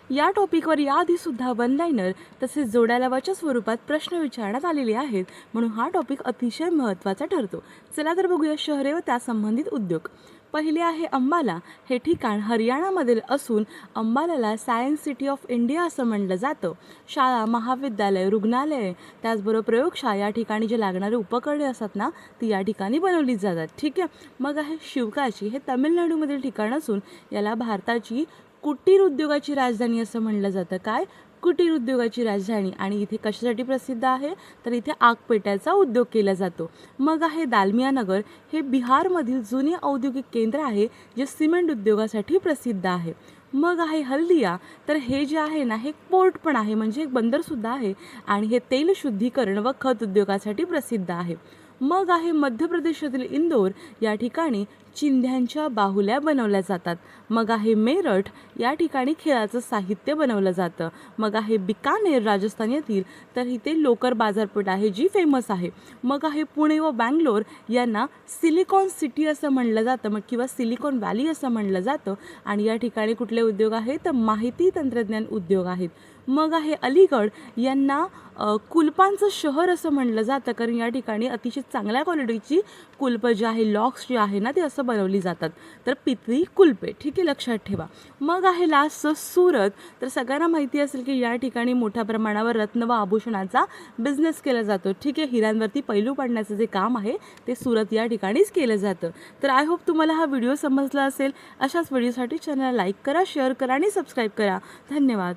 या टॉपिकवर याआधीसुद्धा one liner तसेच जोड्यालावाच्या स्वरूपात प्रश्न विचारण्यात आलेले आहेत, म्हणून हा टॉपिक अतिशय महत्त्वाचा ठरतो। चला तर बघूया शहरे व त्यासंबंधित उद्योग। पहिले आहे अंबाला। हे ठिकाण हरियाणामधील असून अंबालाला सायन्स सिटी ऑफ इंडिया असं म्हणलं जातं। शाळा, महाविद्यालय, रुग्णालय त्याचबरोबर प्रयोगशाळा या ठिकाणी जे लागणारे उपकरणे असतात ना, ती या ठिकाणी बनवली जातात। ठीक आहे। मग आहे शिवकाशी। हे तामिळनाडूमधील ठिकाण असून याला भारताची कुटीर उद्योगाची राजधानी असं म्हणलं जातं। काय? कुटीर उद्योगाची राजधानी। आणि इथे कशासाठी प्रसिद्ध आहे तर इथे आगपेट्याचा उद्योग केला जातो। मग आहे दालमिया नगर। हे बिहारमधील जुने औद्योगिक केंद्र आहे जे सिमेंट उद्योगासाठी प्रसिद्ध आहे। मग आहे हल्दिया। तर हे जे आहे ना, हे पोर्ट पण आहे, म्हणजे एक बंदरसुद्धा आहे आणि हे तेल शुद्धीकरण व खत उद्योगासाठी प्रसिद्ध आहे। मग आहे मध्य प्रदेशातील इंदोर। या ठिकाणी चिंध्यांच्या बाहुल्या बनवल्या जातात। मग आहे मेरठ। या ठिकाणी खेळाचं साहित्य बनवलं जातं। मग आहे बिकानेर राजस्थान येथील, तर इथे लोकर बाजारपेठ आहे जी फेमस आहे। मग आहे पुणे व बँगलोर, यांना सिलिकॉन सिटी असं म्हणलं जातं मग किंवा सिलिकॉन व्हॅली असं म्हणलं जातं। आणि या ठिकाणी कुठले उद्योग आहेत तर माहिती तंत्रज्ञान उद्योग आहेत। मग आहे अलीगड, यांना कुलपांचं शहर असं म्हणलं जातं, कारण या ठिकाणी अतिशय चांगल्या क्वालिटीची कुलपं जी आहे, लॉक्स जी आहे ना, ती असं बनवली जातात। तर पितळी कुलपे, ठीक आहे, लक्षात ठेवा। मग आहे लास्ट सुरत। तर सगळ्यांना माहिती असेल की या ठिकाणी मोठ्या प्रमाणावर रत्न व आभूषणाचा बिझनेस केला जातो। ठीक आहे, हिऱ्यांवरती पैलू पाडण्याचं जे काम आहे ते सुरत या ठिकाणीच केलं जातं। तर आय होप तुम्हाला हा व्हिडिओ समजला असेल। अशाच व्हिडिओसाठी चॅनलला लाईक करा, शेअर करा आणि सबस्क्राईब करा। धन्यवाद।